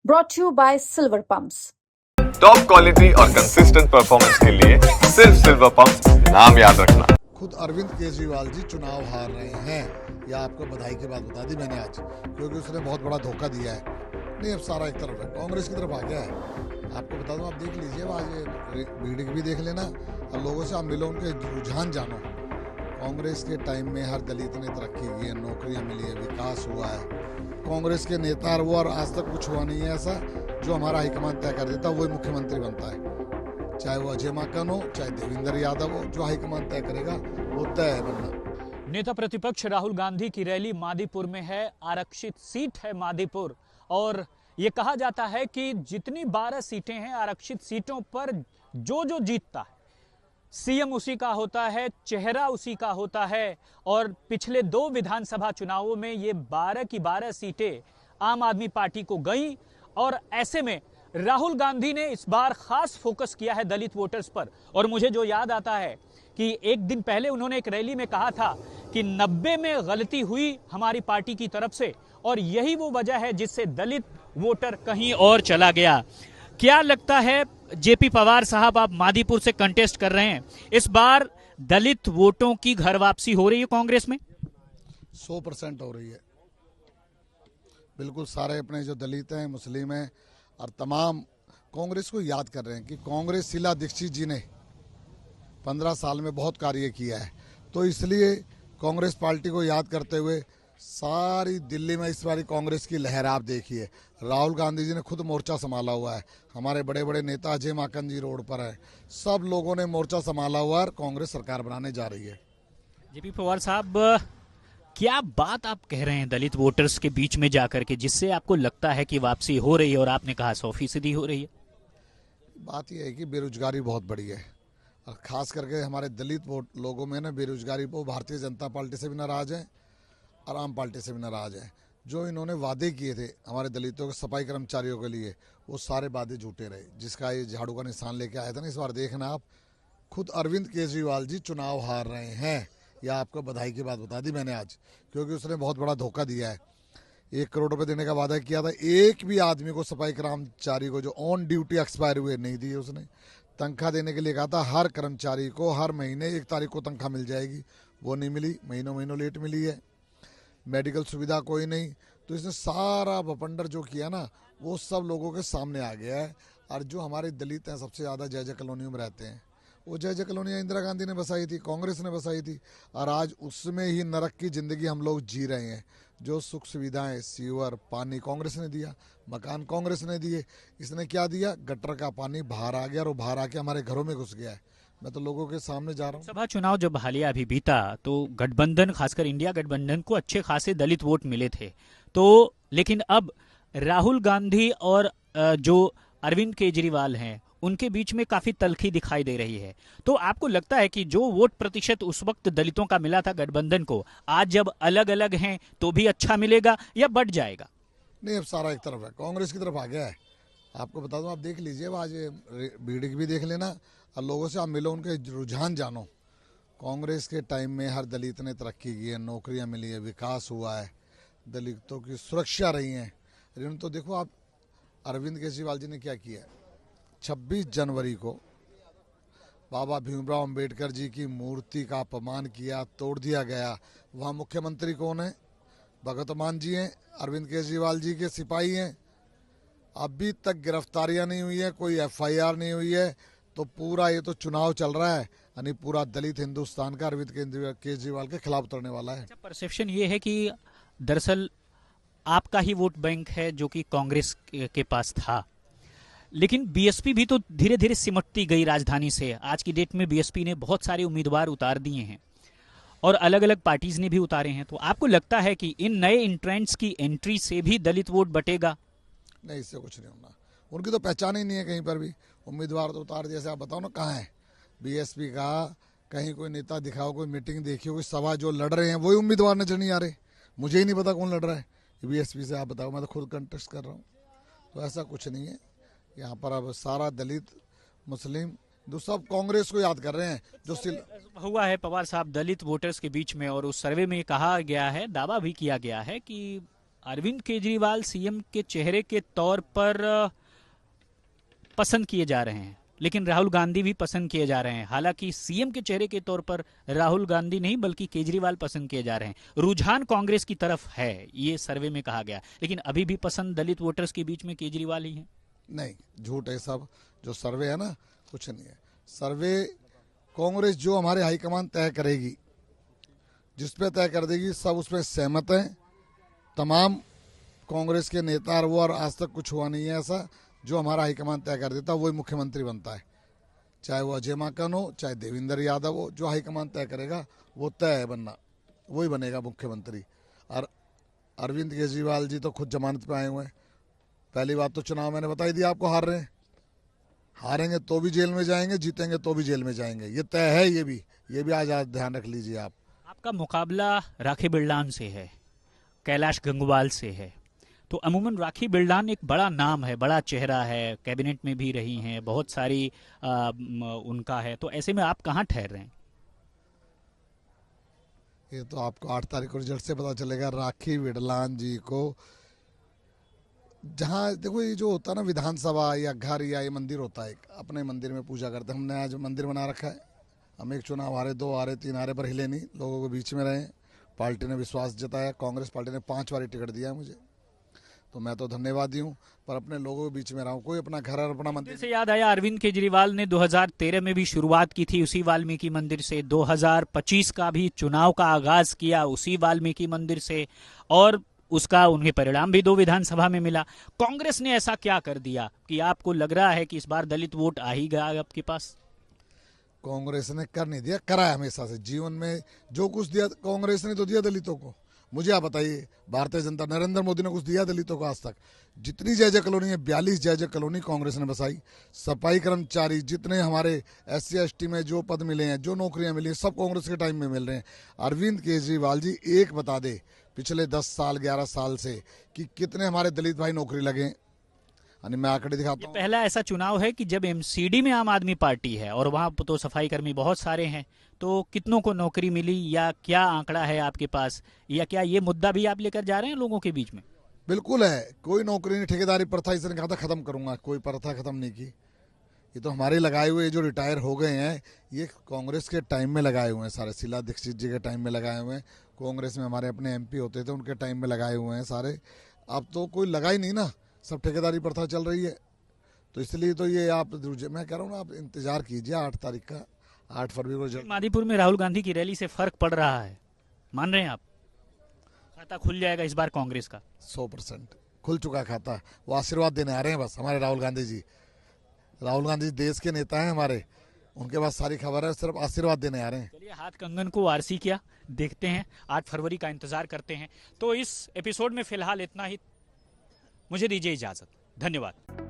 brought to you by Silver Pumps. Top quality और consistent performance के लिए सिर्फ सिल्वर पंप्स नाम याद रखना। खुद अरविंद केजरीवाल जी चुनाव हार रहे हैं, यह आपको बधाई की बात बता दी मैंने आज, क्योंकि उसने बहुत बड़ा धोखा दिया है। नहीं, अब सारा एक तरफ है, कांग्रेस की तरफ आ गया है। आपको बता दूं, आप देख लीजिए, आज मीडिया भी देख लेना और लोगों से आप मिलो, उनके रुझान जानो। कांग्रेस के टाइम में हर दलित ने तरक्की की है, नौकरियां मिली है, विकास हुआ है। कांग्रेस के नेता वो और आज तक कुछ हुआ नहीं है ऐसा जो हमारा हाईकमान तय कर देता, वही मुख्यमंत्री बनता है। चाहे वो अजय माकन हो, चाहे देवेंद्र यादव हो, जो हाईकमान तय करेगा वो तय है बनना। नेता प्रतिपक्ष राहुल गांधी की रैली मादीपुर में है। आरक्षित सीट है मादीपुर, और ये कहा जाता है कि जितनी 12 सीटें हैं आरक्षित सीटों पर जो जीतता है सीएम उसी का होता है, चेहरा उसी का होता है। और पिछले 2 विधानसभा चुनावों में ये 12 की 12 सीटें आम आदमी पार्टी को गई, और ऐसे में राहुल गांधी ने इस बार खास फोकस किया है दलित वोटर्स पर। और मुझे जो याद आता है कि एक दिन पहले उन्होंने एक रैली में कहा था कि 90 में गलती हुई हमारी पार्टी की तरफ से, और यही वो वजह है जिससे दलित वोटर कहीं और चला गया। क्या लगता है जेपी पवार साहब, आप मादीपुर से कंटेस्ट कर रहे हैं, इस बार दलित वोटों की घर वापसी हो रही है कांग्रेस में? 100% हो रही है। बिल्कुल सारे अपने जो दलित हैं, मुस्लिम हैं और तमाम कांग्रेस को याद कर रहे हैं कि कांग्रेस शीला दीक्षित जी ने 15 साल में बहुत कार्य किया है। तो इसलिए कांग्रेस पार्टी को याद करते हुए सारी दिल्ली में इस बारी कांग्रेस की लहर आप देखिए। राहुल गांधी जी ने खुद मोर्चा संभाला हुआ है, हमारे बड़े बड़े नेता अजय माकन जी रोड पर है, सब लोगों ने मोर्चा संभाला हुआ है और कांग्रेस सरकार बनाने जा रही है। जेपी पवार साहब, क्या बात आप कह रहे हैं दलित वोटर्स के बीच में जाकर के, जिससे आपको लगता है कि वापसी हो रही है, और आपने कहा 100% हो रही है? बात यह है कि बेरोजगारी बहुत बड़ी है, और खास करके हमारे दलित लोगों में ना बेरोजगारी को भारतीय जनता पार्टी से भी नाराज है और आम पार्टी से भी नाराज है। जो इन्होंने वादे किए थे हमारे दलितों के सफाई कर्मचारियों के लिए, वो सारे वादे झूठे रहे। जिसका ये झाड़ू का निशान लेके आया था ना, इस बार देखना आप, खुद अरविंद केजरीवाल जी चुनाव हार रहे हैं, यह आपको बधाई की बात बता दी मैंने आज, क्योंकि उसने बहुत बड़ा धोखा दिया है। 1 करोड़ रुपए देने का वादा किया था, एक भी आदमी को, सफाई कर्मचारी को जो ऑन ड्यूटी एक्सपायर हुए, नहीं दिए उसने। तनख्वाह देने के लिए कहा था हर कर्मचारी को हर महीने 1 तारीख को तनख्वाह मिल जाएगी, वो नहीं मिली, महीनों लेट मिली है। मेडिकल सुविधा कोई नहीं। तो इसने सारा बपंडर जो किया ना, वो सब लोगों के सामने आ गया है। और जो हमारे दलित हैं सबसे ज़्यादा जय कॉलोनियों में रहते हैं, वो जय कॉलोनियाँ इंदिरा गांधी ने बसाई थी, कांग्रेस ने बसाई थी, और आज उसमें ही नरक की ज़िंदगी हम लोग जी रहे हैं। जो सुख सुविधाएं, सीवर, पानी कांग्रेस ने दिया, मकान कांग्रेस ने दिए। इसने क्या दिया? गटर का पानी बाहर आ गया, और बाहर आके हमारे घरों में घुस गया है। मैं तो लोगों के सामने जा रहा हूँ। सभा चुनाव जब हालिया अभी बीता, तो गठबंधन, खासकर इंडिया गठबंधन को अच्छे खासे दलित वोट मिले थे। तो लेकिन अब राहुल गांधी और जो अरविंद केजरीवाल हैं, उनके बीच में काफी तल्खी दिखाई दे रही है। तो आपको लगता है कि जो वोट प्रतिशत उस वक्त दलितों का मिला था गठबंधन को, आज जब अलग अलग हैं तो भी अच्छा मिलेगा या बढ़ जाएगा? नहीं, अब सारा एक तरफ है, कांग्रेस की तरफ आ गया है। आपको बता दूं, आप देख लीजिए, आज मीडिया भी देख लेना और लोगों से आप मिलो, उनके रुझान जानो। कांग्रेस के टाइम में हर दलित ने तरक्की की है, नौकरियां मिली है, विकास हुआ है, दलितों की सुरक्षा रही है। लेकिन तो देखो आप, अरविंद केजरीवाल जी ने क्या किया है। 26 जनवरी को बाबा भीमराव अंबेडकर जी की मूर्ति का अपमान किया, तोड़ दिया गया। वहाँ मुख्यमंत्री कौन है? भगवत मान जी हैं, अरविंद केजरीवाल जी के सिपाही हैं। अभी तक गिरफ्तारियां नहीं हुई है, कोई FIR नहीं हुई है। तो पूरा ये तो चुनाव चल रहा है, यानी पूरा दलित हिंदुस्तान का अरविंद केजरीवाल के खिलाफ उतरने वाला है। परसेप्शन ये है कि दरअसल आपका ही वोट बैंक है जो कि कांग्रेस के पास था, लेकिन बीएसपी भी तो धीरे धीरे सिमटती गई राजधानी से। आज की डेट में बीएसपी ने बहुत सारे उम्मीदवार उतार दिए हैं, और अलग अलग पार्टीज ने भी उतारे हैं। तो आपको लगता है कि इन नए इंट्रेंट्स की एंट्री से भी दलित वोट बटेगा? नहीं, इससे कुछ नहीं होना। उनकी तो पहचान ही नहीं है कहीं पर भी। उम्मीदवार तो उतार, जैसे आप बताओ ना, कहाँ है बीएसपी का? कहीं कोई नेता दिखाओ, कोई मीटिंग देखियो, कोई सभा, जो लड़ रहे हैं वही उम्मीदवार नजर नहीं आ रहे। मुझे ही नहीं पता कौन लड़ रहा है बीएसपी से, आप बताओ, मैं तो खुद कंटेस्ट कर रहा हूँ। तो ऐसा कुछ नहीं है यहाँ पर। अब सारा दलित, मुस्लिम, जो सब कांग्रेस को याद कर रहे हैं। जो हुआ है पवार साहब दलित वोटर्स के बीच में, और उस सर्वे में कहा गया है, दावा भी किया गया है कि अरविंद केजरीवाल सीएम के चेहरे के तौर पर पसंद किए जा रहे हैं, लेकिन राहुल गांधी भी पसंद किए जा रहे हैं। हालांकि सीएम के चेहरे के तौर पर राहुल गांधी नहीं बल्कि केजरीवाल पसंद किए जा रहे हैं। रुझान कांग्रेस की तरफ है, ये सर्वे में कहा गया, लेकिन अभी भी पसंद दलित वोटर्स के बीच में केजरीवाल ही है। नहीं, झूठ है सब। जो सर्वे है ना, कुछ नहीं है सर्वे। कांग्रेस जो हमारे हाईकमान तय करेगी, जिस पे तय कर देगी, सब उसमें सहमत हैं। तमाम कांग्रेस के नेता और आज तक कुछ हुआ नहीं है ऐसा। जो हमारा हाईकमान तय कर देता वही मुख्यमंत्री बनता है, चाहे वो अजय माकन हो, चाहे देवेंद्र यादव हो। जो हाईकमान तय करेगा वो तय है बनना, वही बनेगा मुख्यमंत्री। और अरविंद केजरीवाल जी तो खुद जमानत पे आए हुए हैं। पहली बात तो चुनाव मैंने बताई दी आपको, हार रहे हैं, हारेंगे तो भी जेल में जाएंगे, जीतेंगे तो भी जेल में जाएंगे, ये तय है। ये भी आज ध्यान रख लीजिए आप। आपका मुकाबला राखी बिरलान से है, कैलाश गंगवाल से है। तो अमूमन राखी बिरलान एक बड़ा नाम है, बड़ा चेहरा है, कैबिनेट में भी रही हैं, बहुत सारी उनका है। तो ऐसे में आप कहाँ ठहर रहे हैं? ये तो आपको 8 तारीख को रिजल्ट से पता चलेगा। राखी बिरलान जी को जहाँ देखो, ये जो होता है ना, विधानसभा या घर या ये मंदिर होता है, अपने मंदिर में पूजा करते हैं। हमने आज मंदिर बना रखा है। हम एक चुनाव हारे, 2 हारे, 3 हारे, पर हिले नहीं, लोगों के बीच में रहे। पार्टी ने विश्वास जताया, कांग्रेस पार्टी ने 5 बार टिकट दिया है मुझे, तो मैं तो धन्यवादी हूँ, पर अपने लोगों के बीच में रहा हूँ। कोई अपना घर और अपना मंदिर से याद आया, अरविंद केजरीवाल ने 2013 में भी शुरुआत की थी उसी वाल्मीकि मंदिर से, 2025 का भी चुनाव का आगाज किया उसी वाल्मीकि मंदिर से, और उसका उन्हें परिणाम भी 2 विधानसभा में मिला। कांग्रेस ने ऐसा क्या कर दिया कि आपको लग रहा है कि इस बार दलित वोट आ ही गया आपके पास? कांग्रेस ने कर नहीं दिया, करा है हमेशा से। जीवन में जो कुछ दिया कांग्रेस ने तो दिया दलितों को। मुझे आप बताइए, भारतीय जनता नरेंद्र मोदी ने कुछ दिया दलितों को आज तक? जितनी जय कॉलोनी है, 42 जय कॉलोनी कांग्रेस ने बसाई। सफाई कर्मचारी जितने हमारे SC ST में जो पद मिले हैं, जो नौकरियां मिली हैं, सब कांग्रेस के टाइम में मिल रहे हैं। अरविंद केजरीवाल जी एक बता दे पिछले 10 साल 11 साल से कि कितने हमारे दलित भाई नौकरी लगे। मैं आंकड़े दिखाता हूँ। पहला ऐसा चुनाव है कि जब MCD में आम आदमी पार्टी है और वहाँ तो सफाई कर्मी बहुत सारे हैं, तो कितनों को नौकरी मिली, या क्या आंकड़ा है आपके पास, या क्या ये मुद्दा भी आप लेकर जा रहे हैं लोगों के बीच में? बिल्कुल है, कोई नौकरी नहीं। ठेकेदारी प्रथा इसने कहा था खत्म करूंगा, कोई प्रथा खत्म नहीं की। ये तो हमारे लगाए हुए जो रिटायर हो गए हैं, ये कांग्रेस के टाइम में लगाए हुए हैं सारे। शीला दीक्षित जी के टाइम में लगाए हुए हैं, कांग्रेस में हमारे अपने MP होते थे उनके टाइम में लगाए हुए हैं सारे। अब तो कोई लगा ही नहीं ना, सब ठेकेदारी प्रथा चल रही है। तो इसलिए तो ये आप, मैं कह रहा हूँ ना, आप इंतजार कीजिए 8 तारीख का, 8 फरवरी को। मादीपुर में राहुल गांधी की रैली से फर्क पड़ रहा है, मान रहे हैं आप? खाता खुल जाएगा इस बार कांग्रेस का? 100% खुल चुका खाता। वो आशीर्वाद देने आ रहे हैं बस हमारे राहुल गांधी जी। राहुल गांधी देश के नेता हैं हमारे, उनके पास सारी खबर है, सिर्फ आशीर्वाद देने आ रहे हैं। चलिए, हाथ कंगन को आरसी किया, देखते हैं 8 फरवरी का इंतजार करते हैं। तो इस एपिसोड में फिलहाल इतना ही, मुझे दीजिए इजाजत, धन्यवाद।